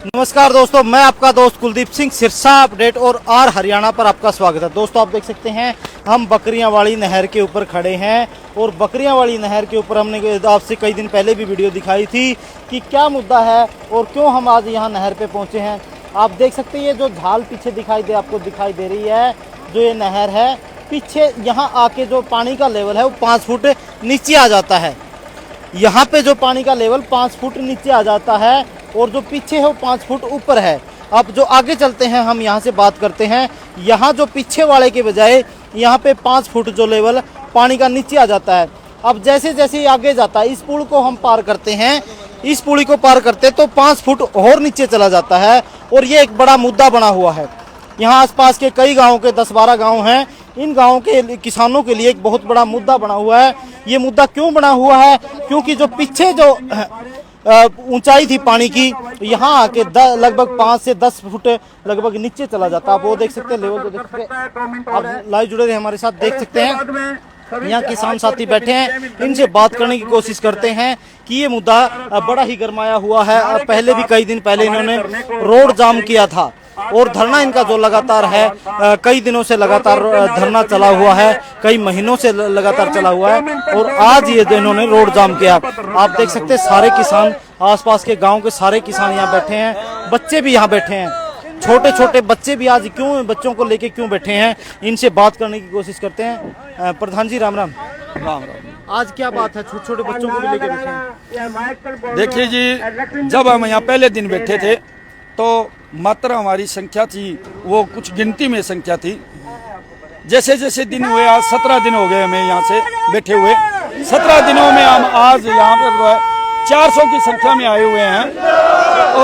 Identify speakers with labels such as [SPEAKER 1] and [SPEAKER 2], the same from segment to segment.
[SPEAKER 1] नमस्कार दोस्तों, मैं आपका दोस्त कुलदीप सिंह सिरसा अपडेट और आर हरियाणा पर आपका स्वागत है। दोस्तों आप देख सकते हैं हम बकरियांवाली नहर के ऊपर खड़े हैं और बकरियांवाली नहर के ऊपर हमने आपसे कई दिन पहले भी वीडियो दिखाई थी कि क्या मुद्दा है और क्यों हम आज यहाँ नहर पे पहुँचे हैं। आप देख सकते हैं ये जो झाल पीछे आपको दिखाई दे रही है, जो ये नहर है, पीछे यहाँ आके जो पानी का लेवल है वो 5 फुट नीचे आ जाता है। यहाँ पे जो पानी का लेवल 5 फुट नीचे आ जाता है और जो पीछे है वो 5 फुट ऊपर है। अब जो आगे चलते हैं हम यहाँ से बात करते हैं। यहाँ जो पीछे वाले के बजाय यहाँ पे 5 फुट जो लेवल पानी का नीचे आ जाता है। अब जैसे जैसे आगे जाता है, इस पुल को हम पार करते हैं, इस पुली को पार करते तो 5 फुट और नीचे चला जाता है और ये एक बड़ा मुद्दा बना हुआ है। यहाँ आसपास के कई गाँव के 10-12 गाँव हैं, इन गाँव के किसानों के लिए एक बहुत बड़ा मुद्दा बना हुआ है। ये मुद्दा क्यों बना हुआ है? क्योंकि जो पीछे जो ऊंचाई थी पानी की, यहाँ आके लगभग 5 से 10 फुट लगभग नीचे चला जाता है। आप वो देख सकते हैं, लेवल को देख सकते हैं। आप लाइव जुड़े रहे हमारे साथ, देख सकते हैं यहाँ किसान साथी बैठे हैं, इनसे बात करने की कोशिश करते हैं कि ये मुद्दा बड़ा ही गरमाया हुआ है। पहले भी कई दिन पहले इन्होंने रोड जाम किया था और धरना इनका जो लगातार है, कई दिनों से लगातार धरना चला हुआ है, कई महीनों से लगातार चला हुआ है और आज ये इन्होंने रोड जाम किया। आप देख सकते हैं सारे किसान, आसपास के गांव के सारे किसान यहाँ बैठे हैं, बच्चे भी यहाँ बैठे हैं, छोटे छोटे बच्चे भी आज क्यों बच्चों को लेके क्यों बैठे हैं, इनसे बात करने की कोशिश करते हैं। प्रधान जी राम राम।
[SPEAKER 2] राम राम।
[SPEAKER 1] आज क्या बात है, छोटे छोटे बच्चों को भी लेके बैठे हैं?
[SPEAKER 2] देखिए जी, जब हम यहाँ पहले दिन बैठे थे तो मात्रा हमारी संख्या थी वो कुछ गिनती में संख्या थी। जैसे जैसे दिन हुए, आज 17 दिन हो गए हमें यहाँ से बैठे हुए। 17 दिनों में हम आज यहाँ पर जो है 400 की संख्या में आए हुए हैं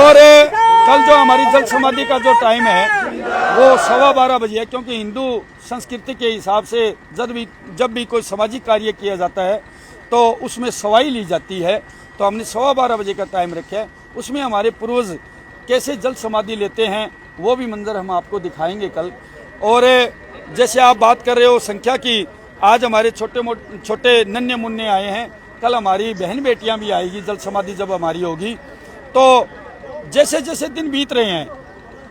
[SPEAKER 2] और कल जो हमारी जल समाधि का जो टाइम है वो 12:15 बजे है, क्योंकि हिंदू संस्कृति के हिसाब से जब भी कोई सामाजिक कार्य किया जाता है तो उसमें सवाई ली जाती है, तो हमने 12:15 बजे का टाइम रखा है। उसमें हमारे पूर्वज कैसे जल समाधि लेते हैं वो भी मंजर हम आपको दिखाएंगे कल। और जैसे आप बात कर रहे हो संख्या की, आज हमारे छोटे नन्हे मुन्ने आए हैं, कल हमारी बहन बेटियां भी आएगी जल समाधि जब हमारी होगी। तो जैसे जैसे दिन बीत रहे हैं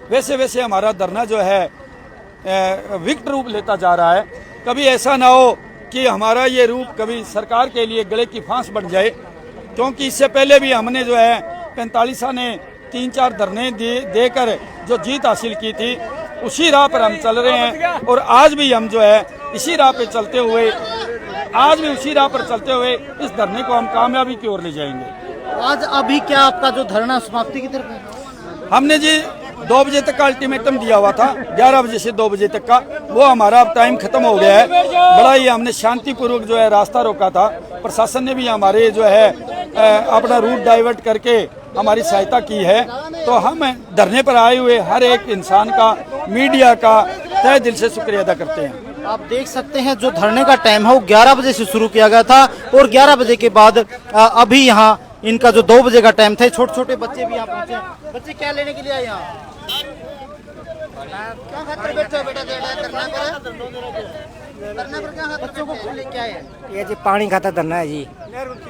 [SPEAKER 2] वैसे वैसे हमारा धरना जो है विकट रूप लेता जा रहा है। कभी ऐसा ना हो कि हमारा ये रूप कभी सरकार के लिए गले की फांस बन जाए, क्योंकि इससे पहले भी हमने जो है 45 ने 3-4 धरने देकर जो जीत हासिल की थी, उसी राह पर हम चल रहे हैं और आज भी हम जो है इसी राह पे चलते हुए, आज भी उसी राह पर चलते हुए इस धरने को हम कामयाबी की ओर ले जाएंगे।
[SPEAKER 1] आज अभी क्या आपका जो धरना समाप्ति की तरफ है?
[SPEAKER 2] हमने जी 2 बजे तक का अल्टीमेटम दिया हुआ था, 11 बजे से 2 बजे तक का, वो हमारा अब टाइम खत्म हो गया है। बड़ा ही हमने शांतिपूर्वक जो है रास्ता रोका था, प्रशासन ने भी हमारे जो है अपना रूट डाइवर्ट करके हमारी सहायता की है। तो हम धरने पर आए हुए हर एक इंसान का, मीडिया का तहे दिल से शुक्रिया अदा करते हैं।
[SPEAKER 1] आप देख सकते हैं जो धरने का टाइम है वो 11 बजे से शुरू किया गया था और 11 बजे के बाद अभी यहाँ इनका जो 2 बजे का टाइम था, छोटे छोटे बच्चे भी यहाँ पहुँचे। बच्चे क्या लेने के लिए आए यहाँ? क्या खातिर बैठे हो बेटा? बच्चों को क्या है?
[SPEAKER 3] ये जी पानी खाता धरना है जी,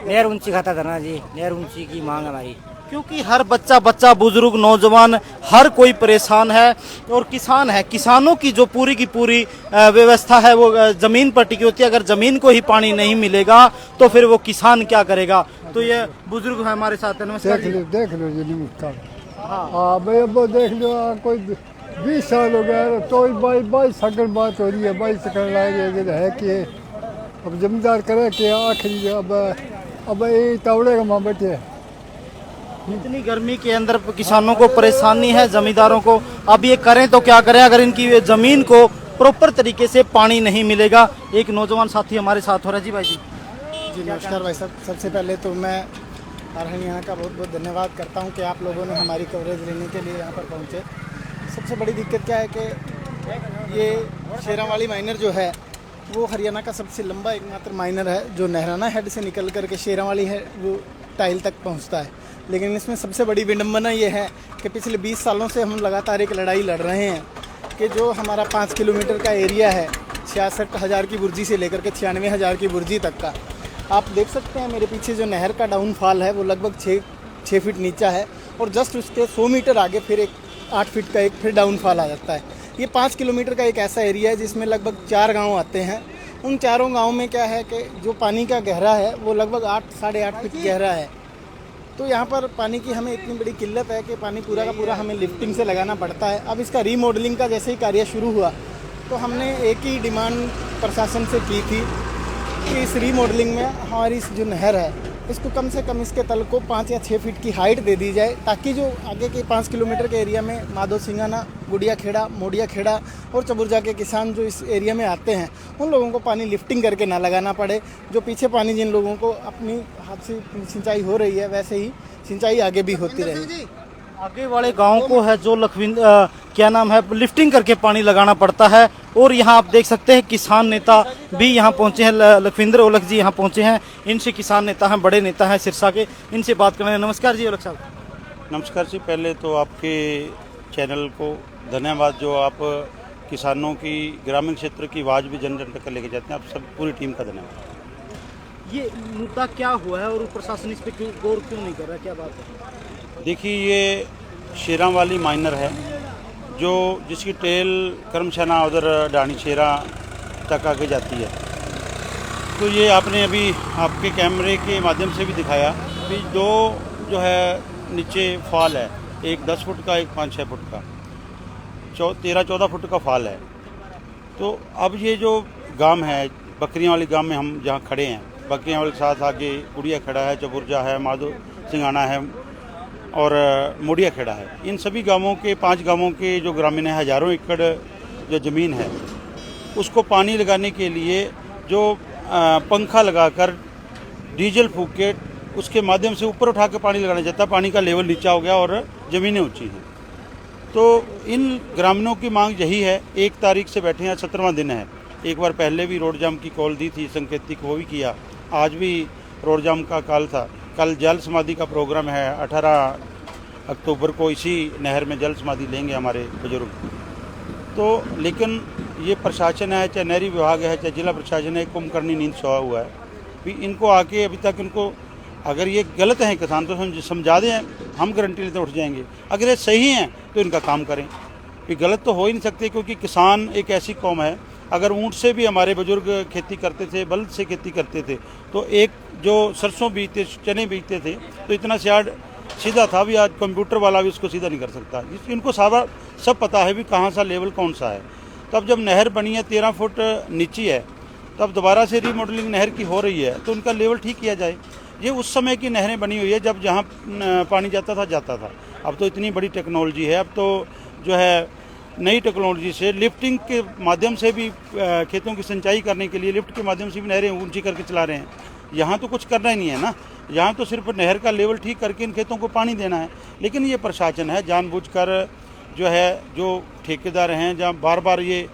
[SPEAKER 3] नहर ऊंची खाता धरना है जी, नहर ऊंची की मांग है हमारी।
[SPEAKER 1] क्योंकि हर बच्चा बुजुर्ग नौजवान हर कोई परेशान है और किसान है। किसानों की जो पूरी की पूरी व्यवस्था है वो जमीन पर टिकी होती है। अगर जमीन को ही पानी नहीं मिलेगा तो फिर वो किसान क्या करेगा? तो ये बुजुर्ग है हमारे साथ। नमस्कार।
[SPEAKER 4] देख लो जी, नमस्कार। हाँ भाई, अब देख लो, कोई 20 साल हो गया तो 22 सकल बात हो रही है, 22 सकल है कि अब जमींदार करे कि आखिरी अब ये तावड़े का माँ बैठे हैं।
[SPEAKER 1] इतनी गर्मी के अंदर किसानों को परेशानी है, जमींदारों को। अब ये करें तो क्या करें अगर इनकी जमीन को प्रॉपर तरीके से पानी नहीं मिलेगा। एक नौजवान साथी हमारे साथ हो रहा है। जी भाई जी।
[SPEAKER 5] जी नमस्कार भाई साहब। सबसे पहले तो मैं हरियाणा का बहुत बहुत धन्यवाद करता हूं कि आप लोगों ने हमारी कवरेज लेने के लिए यहां पर पहुंचे। सबसे बड़ी दिक्कत क्या है कि ये शेरावाली माइनर जो है वो हरियाणा का सबसे लंबा एकमात्र माइनर है, जो नहराना हेड से निकल करके शेरावाली है वो टाइल तक पहुंचता है। लेकिन इसमें सबसे बड़ी विडंबना ये है कि पिछले 20 सालों से हम लगातार एक लड़ाई लड़ रहे हैं कि जो हमारा 5 किलोमीटर का एरिया है, 66,000 की बुर्जी से लेकर के 96,000 की बुर्जी तक का, आप देख सकते हैं मेरे पीछे जो नहर का डाउनफॉल है वो लगभग 6 फीट नीचा है और जस्ट उसके 100 मीटर आगे फिर एक 8 फीट का एक फिर डाउनफॉल आ जाता है। ये 5 किलोमीटर का एक ऐसा एरिया है जिसमें लगभग 4 गांव आते हैं। उन चारों गांव में क्या है कि जो पानी का गहरा है वो लगभग 8 साढ़े 8 फीट गहरा है। तो यहाँ पर पानी की हमें इतनी बड़ी किल्लत है कि पानी पूरा का पूरा हमें लिफ्टिंग से लगाना पड़ता है। अब इसका रीमॉडलिंग का जैसे ही कार्य शुरू हुआ तो हमने एक ही डिमांड प्रशासन से की थी कि इस रीमॉडलिंग में हमारी इस जो नहर है इसको कम से कम इसके तल को 5 या 6 फीट की हाइट दे दी जाए, ताकि जो आगे के 5 किलोमीटर के एरिया में माधो सिंगाना, गुड़िया खेड़ा, मोडिया खेड़ा और चबुर्जा के किसान जो इस एरिया में आते हैं उन लोगों को पानी लिफ्टिंग करके ना लगाना पड़े। जो पीछे पानी जिन लोगों को अपनी हाथ से सिंचाई हो रही है वैसे ही सिंचाई आगे भी होती रहेगी।
[SPEAKER 1] आगे वाले गांव को है जो क्या नाम है लिफ्टिंग करके पानी लगाना पड़ता है। और यहाँ आप देख सकते हैं किसान नेता भी यहाँ पहुँचे हैं, लखविंद्र ओलख जी यहाँ पहुँचे हैं। इनसे किसान नेता हैं, बड़े नेता हैं सिरसा के, इनसे बात करें। नमस्कार जी ओलख साहब।
[SPEAKER 6] नमस्कार जी। पहले तो आपके चैनल को धन्यवाद जो आप किसानों की ग्रामीण क्षेत्र की आवाज़ भी जन जन तक लेके जाते हैं। आप सब पूरी टीम का धन्यवाद।
[SPEAKER 1] ये मुद्दा क्या हुआ है और प्रशासन इस पर गौर क्यों नहीं कर रहा, क्या बात है?
[SPEAKER 6] देखिए, ये शेरा वाली माइनर है जो जिसकी टेल करमशाना उधर डाणी शेरा तक आगे जाती है। तो ये आपने अभी आपके कैमरे के माध्यम से भी दिखाया कि दो जो है नीचे फॉल है, एक 10 फुट का, एक 5-6 फुट का, 13-14 फुट का फॉल है। तो अब ये जो गांव है बकरियां वाली गांव में हम जहाँ खड़े हैं, बकरियां वाले के साथ आगे गुड़िया खड़ा है, चबुर्जा है, माधो सिंगाना है और मोडिया खेड़ा है। इन सभी गांवों के 5 गांवों के जो ग्रामीण है, हज़ारों एकड़ जो ज़मीन है उसको पानी लगाने के लिए जो पंखा लगाकर डीजल फूंक के उसके माध्यम से ऊपर उठा के पानी लगाना चाहता है। पानी का लेवल नीचा हो गया और ज़मीनें ऊंची हैं। तो इन ग्रामीणों की मांग यही है। 1 तारीख से बैठे हैं, 17वां दिन है। एक बार पहले भी रोड जाम की कॉल दी थी, संकेतिक वो भी किया। आज भी रोड जाम का कॉल था। कल जल समाधि का प्रोग्राम है, 18 अक्टूबर को इसी नहर में जल समाधि लेंगे हमारे बुजुर्ग। तो लेकिन ये प्रशासन है, चाहे नहरी विभाग है, चाहे जिला प्रशासन है, कुंभकर्णी नींद सोया हुआ है। भी इनको आके अभी तक इनको अगर ये गलत हैं किसान तो समझा दें, हम गारंटी लेते उठ जाएंगे। अगर ये सही हैं तो इनका काम करें। भी गलत तो हो ही नहीं सकते, क्योंकि किसान एक ऐसी कौम है, अगर ऊँट से भी हमारे बुजुर्ग खेती करते थे, बल्द से खेती करते थे, तो एक जो सरसों बीजते, चने बीजते थे, तो इतना शायद सीधा था। भी आज कंप्यूटर वाला भी उसको सीधा नहीं कर सकता। इनको सारा सब पता है भी कहाँ सा लेवल कौन सा है। तब जब नहर बनी है 13 फुट नीची है, तब दोबारा से रीमॉडलिंग नहर की हो रही है, तो उनका लेवल ठीक किया जाए। ये उस समय की नहरें बनी हुई है जब जहाँ पानी जाता था। अब तो इतनी बड़ी टेक्नोलॉजी है, अब तो जो है नई टेक्नोलॉजी से लिफ्टिंग के माध्यम से भी खेतों की सिंचाई करने के लिए लिफ्ट के माध्यम से भी नहरें ऊंची करके चला रहे हैं। यहाँ तो कुछ करना ही नहीं है ना, यहाँ तो सिर्फ नहर का लेवल ठीक करके इन खेतों को पानी देना है। लेकिन ये प्रशासन है जानबूझकर जो है, जो ठेकेदार हैं, जहाँ बार बार ये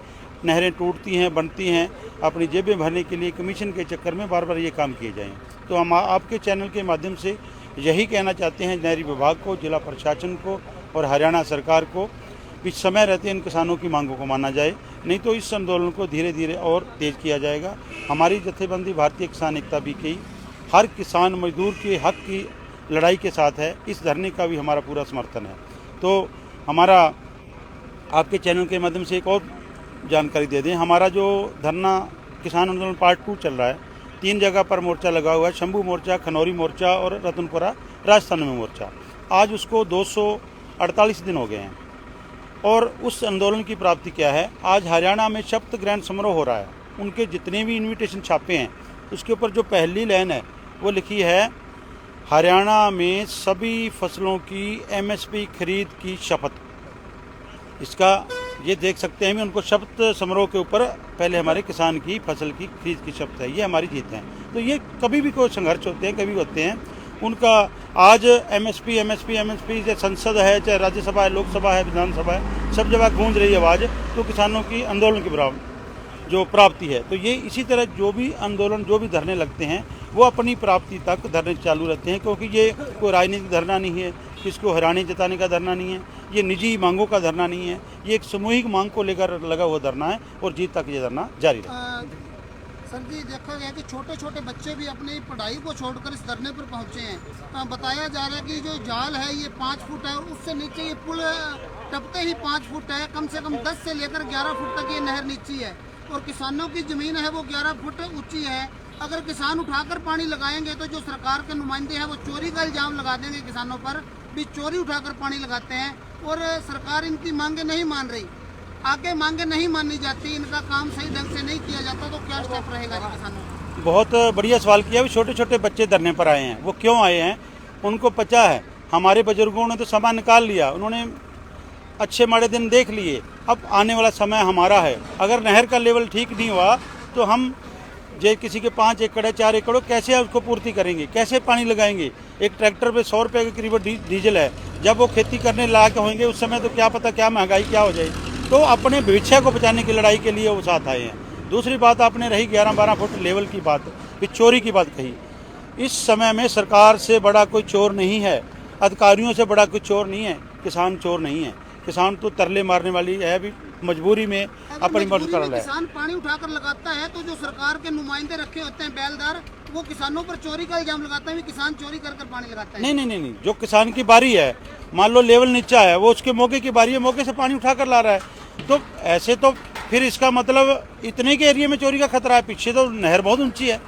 [SPEAKER 6] नहरें टूटती हैं, बनती हैं, अपनी जेबें भरने के लिए कमीशन के चक्कर में बार बार ये काम किए जाएँ। तो हम आपके चैनल के माध्यम से यही कहना चाहते हैं नहरी विभाग को, जिला प्रशासन को और हरियाणा सरकार को कि समय रहते इन किसानों की मांगों को माना जाए, नहीं तो इस आंदोलन को धीरे धीरे और तेज़ किया जाएगा। हमारी जत्थेबंदी भारतीय किसान एकता बीके हर किसान मजदूर के हक की लड़ाई के साथ है। इस धरने का भी हमारा पूरा समर्थन है। तो हमारा आपके चैनल के माध्यम से एक और जानकारी दे दें, हमारा जो धरना किसान आंदोलन पार्ट 2 चल रहा है, 3 जगह पर मोर्चा लगा हुआ है, शंभू मोर्चा, खनौरी मोर्चा और रतनपुरा राजस्थान में मोर्चा। आज उसको 248 दिन हो गए हैं। और उस आंदोलन की प्राप्ति क्या है, आज हरियाणा में शपथ ग्रहण समारोह हो रहा है। उनके जितने भी इनविटेशन छापे हैं उसके ऊपर जो पहली लाइन है वो लिखी है, हरियाणा में सभी फसलों की MSP खरीद की शपथ। इसका ये देख सकते हैं, उनको शपथ समारोह के ऊपर पहले हमारे किसान की फसल की खरीद की शपथ है। ये हमारी जीत है। तो ये कभी भी कोई संघर्ष होते हैं, कभी होते हैं, उनका आज MSP से संसद है, चाहे राज्यसभा है, लोकसभा है, विधानसभा है, सब जगह गूंज रही आवाज़, तो किसानों की आंदोलन के बराबर जो प्राप्ति है। तो ये इसी तरह जो भी आंदोलन, जो भी धरने लगते हैं वो अपनी प्राप्ति तक धरने चालू रहते हैं, क्योंकि ये कोई राजनीतिक धरना नहीं है, किसको हैरानी जताने का धरना नहीं है, ये निजी मांगों का धरना नहीं है, ये एक सामूहिक मांग को लेकर लगा हुआ धरना है और जीत तक ये धरना जारी रहेगा।
[SPEAKER 7] सर जी देखा गया कि छोटे छोटे बच्चे भी अपनी पढ़ाई को छोड़कर इस धरने पर पहुंचे हैं। बताया जा रहा है कि जो जाल है ये 5 फुट है और उससे नीचे ये पुल टपके ही 5 फुट है। कम से कम 10 से लेकर 11 फुट तक ये नहर नीची है और किसानों की ज़मीन है वो 11 फुट ऊंची है। अगर किसान उठाकर पानी लगाएंगे तो जो सरकार के नुमाइंदे हैं वो चोरी का इल्ज़ाम लगा देंगे किसानों पर, भी चोरी उठाकर पानी लगाते हैं और सरकार इनकी मांगे नहीं मान रही। आगे मांगे नहीं मानी जाती, इनका काम सही ढंग से नहीं किया जाता तो क्या स्टेप रहेगा जी किसानों का?
[SPEAKER 6] बहुत बढ़िया सवाल किया। भी छोटे छोटे बच्चे धरने पर आए हैं, वो क्यों आए हैं उनको पता है। हमारे बुजुर्गों ने तो समय निकाल लिया, उन्होंने अच्छे माड़े दिन देख लिए। अब आने वाला समय हमारा है। अगर नहर का लेवल ठीक नहीं हुआ तो हम जो किसी के 5 एकड़ है 4 एकड़ कैसे उसको पूर्ति करेंगे, कैसे पानी लगाएंगे। एक ट्रैक्टर पे 100 रुपये के करीब डीजल है, जब वो खेती करने लायक होंगे उस समय तो क्या पता क्या महंगाई क्या हो जाए। तो अपने भविष्य को बचाने की लड़ाई के लिए वो साथ आए हैं। दूसरी बात आपने रही 11-12 फुट लेवल की बात, फिर चोरी की बात कही। इस समय में सरकार से बड़ा कोई चोर नहीं है, अधिकारियों से बड़ा कोई चोर नहीं है, किसान चोर नहीं है। किसान तो तरले मारने वाली है, भी मजबूरी में अपनी मदद कर रहा है।
[SPEAKER 7] किसान पानी उठाकर लगाता है तो जो सरकार के नुमाइंदे रखे होते हैं बैलदार, वो किसानों पर चोरी का इल्जाम लगाता है, किसान चोरी कर पानी लगाता है।
[SPEAKER 6] नहीं, जो किसान की बारी है, मान लो लेवल नीचा है, वो उसके मौके की बारी है, मौके से पानी उठाकर ला रहा है। तो ऐसे तो फिर इसका मतलब इतने के एरिया में चोरी का खतरा है। पीछे तो नहर बहुत ऊंची है,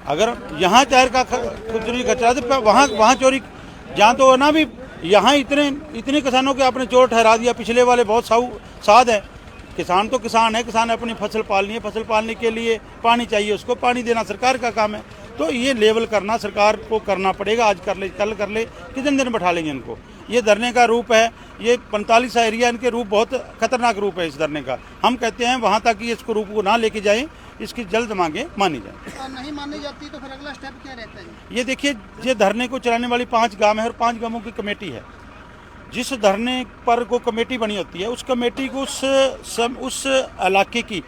[SPEAKER 6] अगर यहाँ टायर का चोरी का खतरा है तो वहाँ चोरी जहाँ तो ना भी यहाँ इतने किसानों के आपने चोर ठहरा दिया। पिछले वाले बहुत साध है। किसान तो किसान है, किसान अपनी फसल पालनी है, फसल पालने के लिए पानी चाहिए, उसको पानी देना सरकार का काम है। तो ये लेवल करना सरकार को करना पड़ेगा। आज कर ले, कल कर ले, कितने दिन बैठा लेंगे इनको। ये धरने का रूप है, ये 45 एरिया इनके रूप बहुत खतरनाक रूप है इस धरने का। हम कहते हैं वहाँ तक कि इसको रूप को ना लेके जाएं, इसकी जल्द मांगे मानी जाए।
[SPEAKER 7] और नहीं मानी जाती तो फिर अगला स्टेप क्या रहता है?
[SPEAKER 6] ये देखिए, ये धरने को चलाने वाली 5 गांव है और 5 गांवों की कमेटी है। जिस धरने पर को कमेटी बनी होती है, उस कमेटी को उस इलाके की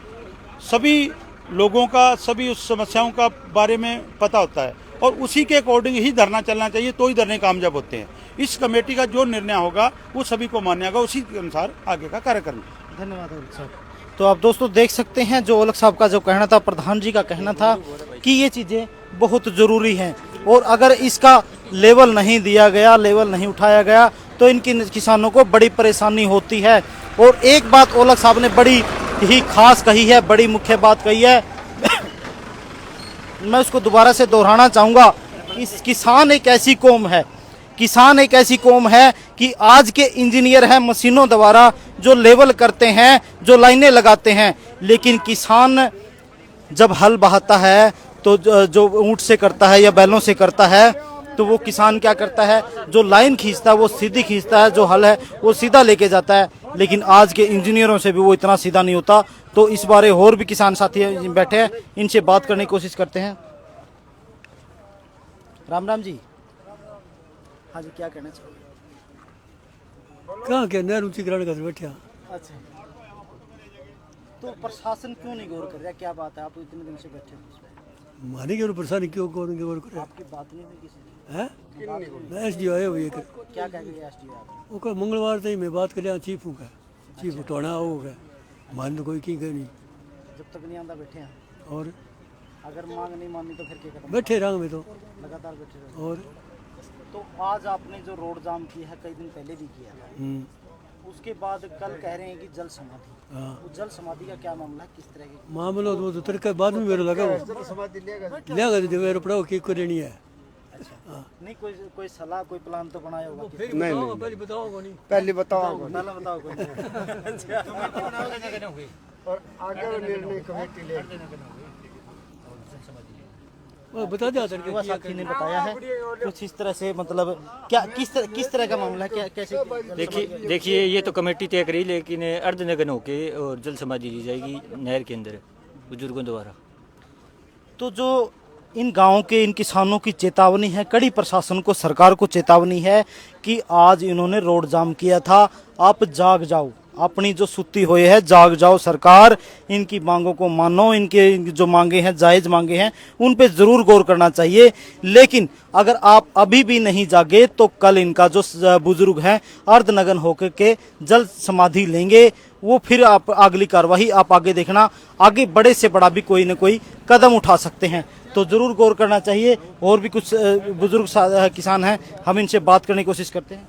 [SPEAKER 6] सभी लोगों का, सभी उस समस्याओं का बारे में पता होता है और उसी के अकॉर्डिंग ही धरना चलना चाहिए, तो ही धरने कामयाब होते हैं। इस कमेटी का जो निर्णय होगा वो सभी को मान्य होगा, उसी के अनुसार आगे का कार्य करना।
[SPEAKER 1] धन्यवाद औलख साहब। तो आप दोस्तों देख सकते हैं जो औलख साहब का जो कहना था, प्रधान जी का कहना था कि ये चीज़ें बहुत ज़रूरी हैं और अगर इसका लेवल नहीं दिया गया, लेवल नहीं उठाया गया तो इनकी किसानों को बड़ी परेशानी होती है। और एक बात औलख साहब ने बड़ी ही खास कही है, बड़ी मुख्य बात कही है, मैं उसको दोबारा से दोहराना चाहूँगा। किसान एक ऐसी कौम है, किसान एक ऐसी कौम है कि आज के इंजीनियर हैं मशीनों द्वारा जो लेवल करते हैं, जो लाइनें लगाते हैं, लेकिन किसान जब हल बहाता है तो जो ऊंट से करता है या बैलों से करता है, तो वो किसान क्या करता है, जो लाइन खींचता है वो सीधी खींचता है, जो हल है वो सीधा लेके जाता है। लेकिन आज के इंजीनियरों से भी वो इतना सीधा नहीं होता। तो इस बारे और भी किसान साथी बैठे हैं, इनसे बात करने की कोशिश करते हैं। राम राम जी। हाँ जी, क्या कहना चाहिए?
[SPEAKER 4] कहाँ के नहर ऊंची कराने का बैठा।
[SPEAKER 1] अच्छा, तो प्रशासन क्यों नहीं गौर कर रहा? क्या बात है, आप इतने दिन से बैठे हैं?
[SPEAKER 4] मानी के परेशानी क्यों करेंगे? गौर करे
[SPEAKER 1] आपकी बात नहीं हुई किसी से?
[SPEAKER 4] हैं एस डी आए हुए
[SPEAKER 1] क्या कह गए एसडीओ आप?
[SPEAKER 4] वो कल मंगलवार से ही मैं बात कर चीफ हूँ, चीफ उठाना होगा, मान तो कोई की नहीं।
[SPEAKER 1] जब तक नहीं आंदा बैठे हैं,
[SPEAKER 4] और
[SPEAKER 1] अगर मांग नहीं मानी तो फिर क्या करें?
[SPEAKER 4] बैठे रहा मैं तो
[SPEAKER 1] लगातार बैठे रहे।
[SPEAKER 4] और
[SPEAKER 1] तो आज आपने जो रोड जाम किया है, कई दिन पहले भी किया था, उसके बाद कल कह रहे हैं कि जल समाधि।
[SPEAKER 4] हाँ,
[SPEAKER 1] वो जल समाधि का क्या मामला है, किस तरह की?
[SPEAKER 4] मामला तो तरीका बाद में मेरे लगा लिया मेरे पड़ा की को लेनी है।
[SPEAKER 1] नहीं, कोई सलाह, कोई प्लान तो बनाया होगा?
[SPEAKER 4] नहीं, पहले बताओ
[SPEAKER 1] पहले बताओ कोई।
[SPEAKER 4] और आगे निर्णय कमेटी ले वो बता दिया सर।
[SPEAKER 1] युवा साथी ने बताया है कुछ इस तरह से, मतलब क्या किस तरह का मामला है, क्या कैसे?
[SPEAKER 8] देखिए ये तो कमेटी तय करी, लेकिन अर्धनग्न होके और जल समाधि दी जाएगी नहर के अंदर बुजुर्गों द्वारा।
[SPEAKER 1] तो जो इन गांवों के इन किसानों की चेतावनी है, कड़ी प्रशासन को, सरकार को चेतावनी है कि आज इन्होंने रोड जाम किया था, आप जाग जाओ। अपनी जो सुती हुई है जाग जाओ सरकार, इनकी मांगों को मानो, इनके जो मांगे हैं जायज मांगे हैं उन पे जरूर गौर करना चाहिए। लेकिन अगर आप अभी भी नहीं जागे तो कल इनका जो बुजुर्ग हैं अर्धनग्न होकर के जल समाधि लेंगे, वो फिर आप अगली कार्रवाई आप आगे देखना, आगे बड़े से बड़ा भी कोई न कोई कदम उठा सकते हैं, तो जरूर गौर करना चाहिए। और भी कुछ बुजुर्ग किसान हैं, हम इनसे बात करने की कोशिश करते हैं।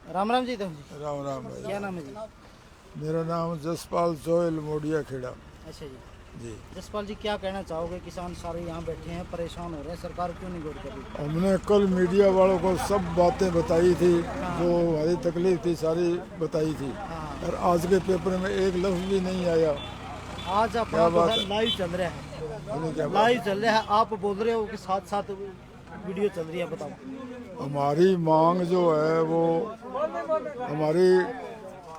[SPEAKER 1] राम राम जी।
[SPEAKER 9] राम राम भाई।
[SPEAKER 1] क्या नाम है जी?
[SPEAKER 9] मेरा नाम जसपाल सोहेल मोडिया खेड़ा।
[SPEAKER 1] अच्छा जी।
[SPEAKER 9] जी,
[SPEAKER 1] जसपाल जी क्या कहना चाहोगे? किसान सारे यहाँ बैठे हैं, परेशान हो रहे हैं, सरकार क्यों नहीं गौर कर रही?
[SPEAKER 9] हमने कल मीडिया वालों को सब बातें बताई थी, जो हमारी तकलीफ थी सारी बताई थी, और आज के पेपर में एक लफ्ज भी नहीं आया।
[SPEAKER 1] आज अपना लाइव चल रहा है, लाइव चल रहा है, आप बोल रहे हो कि साथ साथ वीडियो चल रही है, बताओ।
[SPEAKER 9] हमारी मांग जो है वो, हमारी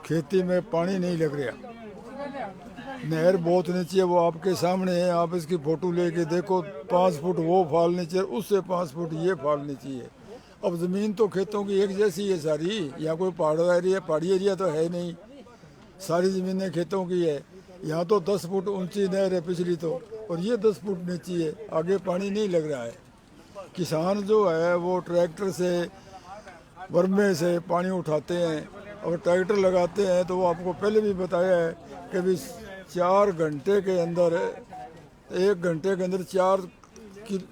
[SPEAKER 9] खेती में पानी नहीं लग रहा, नहर बहुत नीचे है, वो आपके सामने है, आप इसकी फोटो लेके देखो, 5 फुट वो फाल नीचे, उससे 5 फुट ये फाल नीचे है। अब ज़मीन तो खेतों की एक जैसी है सारी, यहाँ कोई पहाड़ी एरिया तो है नहीं, सारी ज़मीनें खेतों की है। यहाँ तो 10 फुट ऊंची नहर है पिछली तो, और ये 10 फुट नीची है, आगे पानी नहीं लग रहा है। किसान जो है वो ट्रैक्टर से, बरमे से पानी उठाते हैं और ट्रैक्टर लगाते हैं, तो वो आपको पहले भी बताया है कि भी 4 घंटे के अंदर, 1 घंटे के अंदर 4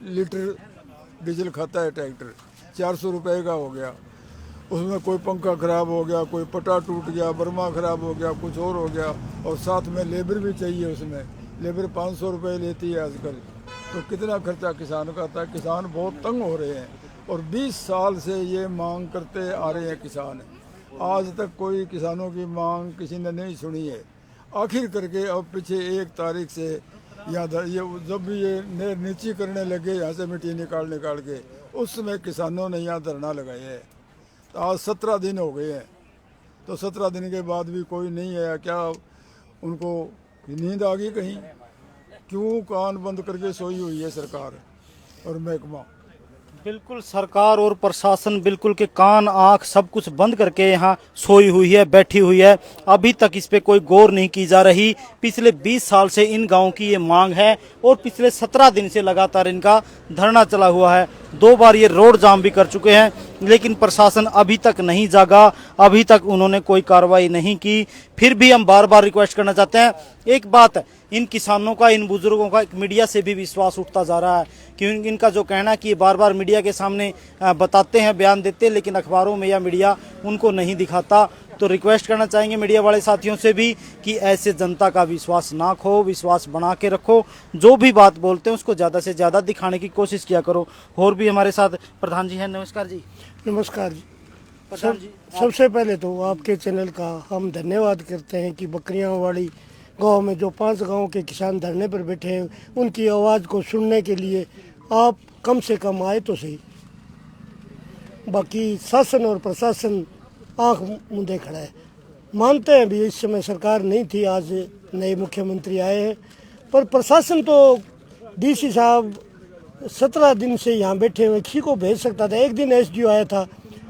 [SPEAKER 9] लीटर डीजल खाता है ट्रैक्टर। 400 रुपये का हो गया, उसमें कोई पंखा ख़राब हो गया, कोई पटा टूट गया, बर्मा ख़राब हो गया, कुछ और हो गया, और साथ में लेबर भी चाहिए, उसमें लेबर 500 रुपये लेती है आजकल। तो कितना खर्चा किसान का आता है। किसान बहुत तंग हो रहे हैं, और 20 साल से ये मांग करते आ रहे हैं किसान, आज तक कोई किसानों की मांग किसी ने नहीं सुनी है। आखिर करके अब पीछे 1 तारीख से ये जब भी ये नहर नीची करने लगे, यहाँ से मिट्टी निकाल के, उस समय किसानों ने यहाँ धरना लगाए है। तो आज 17 दिन हो गए हैं, तो 17 दिन के बाद भी कोई नहीं आया। क्या उनको नींद आ गई कहीं? क्यों कान बंद करके सोई हुई है सरकार और महकमा?
[SPEAKER 1] बिल्कुल, सरकार और प्रशासन बिल्कुल के कान आंख सब कुछ बंद करके यहाँ सोई हुई है, बैठी हुई है। अभी तक इस पे कोई गौर नहीं की जा रही। पिछले 20 साल से इन गांव की ये मांग है, और पिछले 17 दिन से लगातार इनका धरना चला हुआ है। 2 बार ये रोड जाम भी कर चुके हैं, लेकिन प्रशासन अभी तक नहीं जागा, अभी तक उन्होंने कोई कार्रवाई नहीं की। फिर भी हम बार बार रिक्वेस्ट करना चाहते हैं, एक बात है, इन किसानों का, इन बुजुर्गों का मीडिया से भी विश्वास उठता जा रहा है, क्योंकि इनका जो कहना है कि ये बार बार मीडिया के सामने बताते हैं, बयान देते हैं, लेकिन अखबारों में या मीडिया उनको नहीं दिखाता। तो रिक्वेस्ट करना चाहेंगे मीडिया वाले साथियों से भी कि ऐसे जनता का विश्वास ना खो, विश्वास बना के रखो, जो भी बात बोलते हैं उसको ज़्यादा से ज़्यादा दिखाने की कोशिश किया करो। और भी हमारे साथ प्रधान जी हैं, नमस्कार जी।
[SPEAKER 10] नमस्कार जी।
[SPEAKER 1] प्रधान जी,
[SPEAKER 10] सबसे पहले तो आपके चैनल का हम धन्यवाद करते हैं कि बकरियांवाड़ी गांव में जो 5 गांव के किसान धरने पर बैठे हैं, उनकी आवाज़ को सुनने के लिए आप कम से कम आए तो सही। बाकी शासन और प्रशासन आँख मूंदे खड़ा है। मानते हैं भी इस समय सरकार नहीं थी, आज नए मुख्यमंत्री आए हैं, पर प्रशासन तो डीसी साहब 17 दिन से यहाँ बैठे हुए, किसी को भेज सकता था। एक दिन एसडीओ आया था,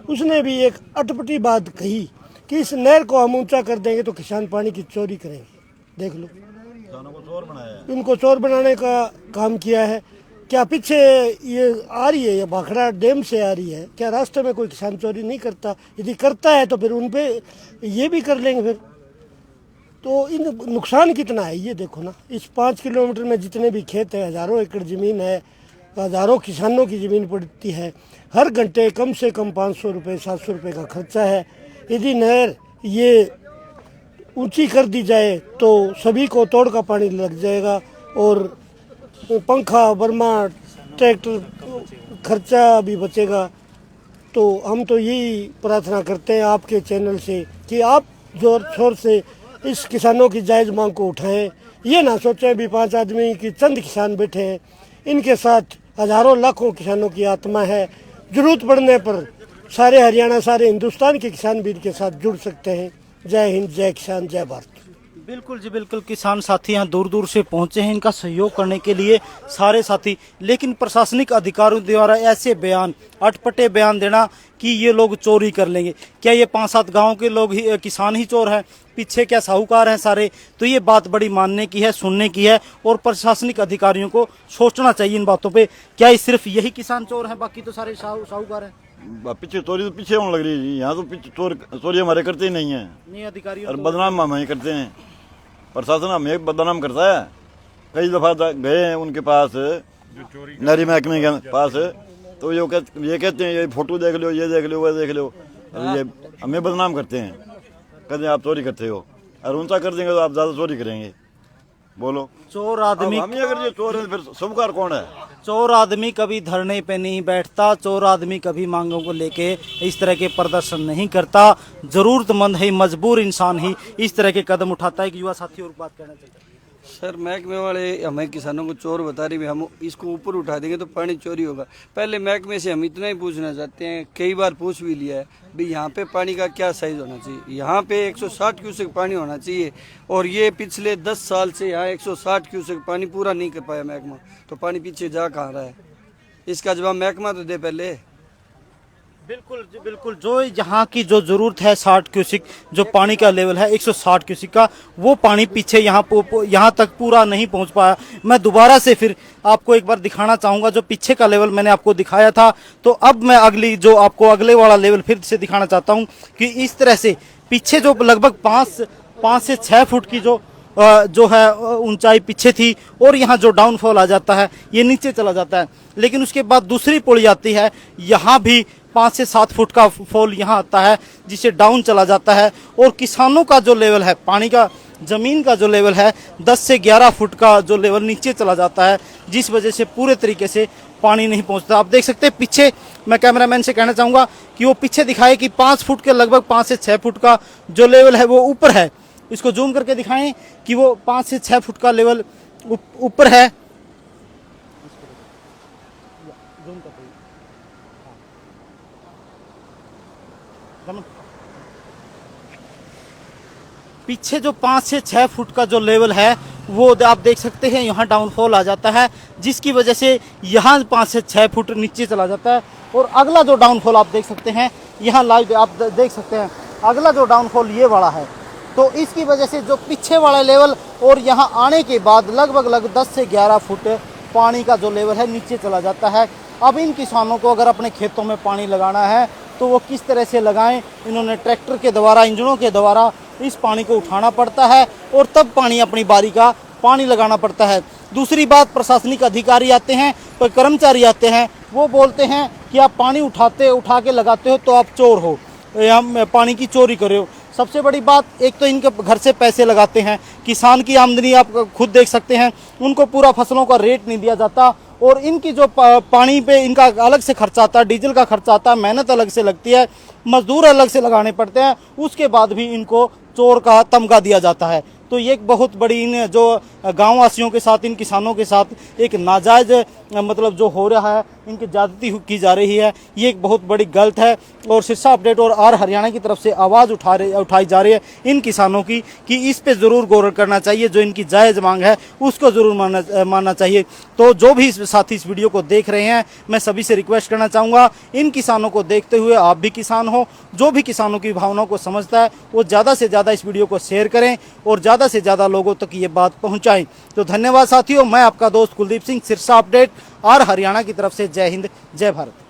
[SPEAKER 10] उसने भी एक अटपटी बात कही कि इस नहर को हम ऊंचा कर देंगे तो किसान पानी की चोरी करेंगे। देख लो, इनको चोर बनाने का काम किया है। क्या पीछे ये आ रही है, ये भाखड़ा डैम से आ रही है, क्या रास्ते में कोई किसान चोरी नहीं करता? यदि करता है तो फिर उन पे ये भी कर लेंगे फिर। तो इन नुकसान कितना है ये देखो ना। इस 5 किलोमीटर में जितने भी खेत है, हज़ारों एकड़ ज़मीन है, हज़ारों किसानों की ज़मीन पड़ती है, हर घंटे कम से कम 500 रुपये 700 रुपये का खर्चा है। यदि नहर ये ऊंची कर दी जाए तो सभी को तोड़ का पानी लग जाएगा, और पंखा, बर्मा, ट्रैक्टर खर्चा भी बचेगा। तो हम तो यही प्रार्थना करते हैं आपके चैनल से कि आप जोर शोर से इस किसानों की जायज़ मांग को उठाएं। ये ना सोचें भी 5 आदमी की चंद किसान बैठे हैं, इनके साथ हज़ारों लाखों किसानों की आत्मा है। ज़रूरत पड़ने पर सारे हरियाणा, सारे हिंदुस्तान के किसान भी इनके साथ जुड़ सकते हैं। जय हिंद, जय किसान, जय भारत।
[SPEAKER 1] बिल्कुल जी बिल्कुल, किसान साथी यहाँ दूर दूर से पहुंचे हैं इनका सहयोग करने के लिए सारे साथी, लेकिन प्रशासनिक अधिकारियों द्वारा ऐसे बयान, अटपटे बयान देना कि ये लोग चोरी कर लेंगे। क्या ये 5-7 गांव के लोग ही किसान ही चोर हैं, पीछे क्या साहूकार हैं सारे? तो ये बात बड़ी मानने की है, सुनने की है, और प्रशासनिक अधिकारियों को सोचना चाहिए इन बातों पे। क्या ये सिर्फ यही किसान चोर हैं, बाकी तो सारे साहूकार हैं?
[SPEAKER 11] पीछे चोरी तो पीछे होने लग रही है जी, यहाँ तो पीछे चोरी हमारे करते ही नहीं है,
[SPEAKER 1] नहीं अधिकारी
[SPEAKER 11] और बदनाम हम ही करते हैं। प्रशासन हमें बदनाम करता है। कई दफा गए हैं उनके पास, नहरी महकमे के पास, तो ये कहते हैं ये फोटो देख लो, ये देख लो, वो देख लो, और ये हमें बदनाम करते हैं, कहते हैं आप चोरी करते हो, और उनसा कर देंगे तो आप ज़्यादा चोरी करेंगे। बोलो,
[SPEAKER 1] चोर आदमी,
[SPEAKER 11] हम ही अगर ये चोर है फिर सबकार कौन है?
[SPEAKER 1] चोर आदमी कभी धरने पे नहीं बैठता, चोर आदमी कभी मांगों को लेके इस तरह के प्रदर्शन नहीं करता। जरूरतमंद है, मजबूर इंसान ही इस तरह के कदम उठाता है। कि युवा साथी और बात करना चाहिए।
[SPEAKER 12] सर, महकमे वाले हमें किसानों को चोर बता रहे, हम इसको ऊपर उठा देंगे तो पानी चोरी होगा। पहले महकमे से हम इतना ही पूछना चाहते हैं, कई बार पूछ भी लिया है, भाई यहाँ पे पानी का क्या साइज होना चाहिए। यहाँ पे 160 क्यूसेक पानी होना चाहिए, और ये पिछले 10 साल से यहाँ 160 क्यूसेक पानी पूरा नहीं कर पाया महकमा, तो पानी पीछे जा कहाँ रहा है? इसका जवाब महकमा तो दे पहले।
[SPEAKER 1] बिल्कुल जी बिल्कुल, जो यहाँ की जो जरूरत है 60 क्यूसिक जो पानी का लेवल है 160 क्यूसिक का, वो पानी पीछे यहाँ तक पूरा नहीं पहुँच पाया। मैं दोबारा से फिर आपको एक बार दिखाना चाहूँगा जो पीछे का लेवल मैंने आपको दिखाया था, तो अब मैं आपको अगले वाला लेवल फिर से दिखाना चाहता हूँ कि इस तरह से पीछे जो लगभग 5 से 6 फुट की जो है ऊंचाई पीछे थी, और यहाँ जो डाउनफॉल आ जाता है ये नीचे चला जाता है। लेकिन उसके बाद दूसरी पुली आती है, यहाँ भी 5 से 7 फुट का फॉल यहाँ आता है, जिसे डाउन चला जाता है। और किसानों का जो लेवल है पानी का, ज़मीन का जो लेवल है 10 से 11 फुट का जो लेवल नीचे चला जाता है, जिस वजह से पूरे तरीके से पानी नहीं पहुँचता। आप देख सकते हैं पीछे, मैं कैमरामैन से कहना चाहूँगा कि वो पीछे दिखाए कि 5 फुट के लगभग 5 से 6 फुट का जो लेवल है वो ऊपर है। इसको जूम करके दिखाएं कि वो 5 से 6 फुट का लेवल ऊपर है। पीछे जो 5 से 6 फुट का जो लेवल है वो आप देख सकते हैं, यहाँ डाउनफॉल आ जाता है, जिसकी वजह से यहाँ 5 से 6 फुट नीचे चला जाता है। और अगला जो डाउनफॉल आप देख सकते हैं, यहाँ लाइव आप देख सकते हैं, अगला जो डाउनफॉल ये वाला है। तो इसकी वजह से जो पीछे वाला लेवल और यहाँ आने के बाद लगभग 10 से 11 फुट पानी का जो लेवल है नीचे चला जाता है। अब इन किसानों को अगर अपने खेतों में पानी लगाना है तो वो किस तरह से लगाएं? इन्होंने ट्रैक्टर के द्वारा, इंजनों के द्वारा इस पानी को उठाना पड़ता है, और तब पानी अपनी बारी का पानी लगाना पड़ता है। दूसरी बात, प्रशासनिक अधिकारी आते हैं, कोई कर्मचारी आते हैं, वो बोलते हैं कि आप पानी उठा के लगाते हो तो आप चोर हो, हम पानी की चोरी कर रहे हो। सबसे बड़ी बात, एक तो इनके घर से पैसे लगाते हैं, किसान की आमदनी आप खुद देख सकते हैं, उनको पूरा फसलों का रेट नहीं दिया जाता, और इनकी जो पानी पे इनका अलग से खर्चा आता है, डीजल का खर्चा आता है, मेहनत अलग से लगती है, मजदूर अलग से लगाने पड़ते हैं, उसके बाद भी इनको चोर का तमगा दिया जाता है। तो ये एक बहुत बड़ी इन जो गाँव वासियों के साथ, इन किसानों के साथ एक नाजायज़ मतलब जो हो रहा है, इनकी ज्यादती की जा रही है, ये एक बहुत बड़ी गलत है। और सिरसा अपडेट और आर हरियाणा की तरफ से आवाज़ उठाई जा रही है इन किसानों की कि इस पे ज़रूर गौर करना चाहिए, जो इनकी जायज़ मांग है उसको ज़रूर मानना चाहिए। तो जो भी साथी इस वीडियो को देख रहे हैं, मैं सभी से रिक्वेस्ट करना चाहूँगा, इन किसानों को देखते हुए आप भी किसान हो, जो भी किसानों की भावनाओं को समझता है वो ज़्यादा से ज़्यादा इस वीडियो को शेयर करें और ज़्यादा से ज़्यादा लोगों तक ये बात पहुँचाएँ। तो धन्यवाद साथियों, मैं आपका दोस्त कुलदीप सिंह, सिरसा अपडेट आर हरियाणा की तरफ से। जय हिंद, जय भारत।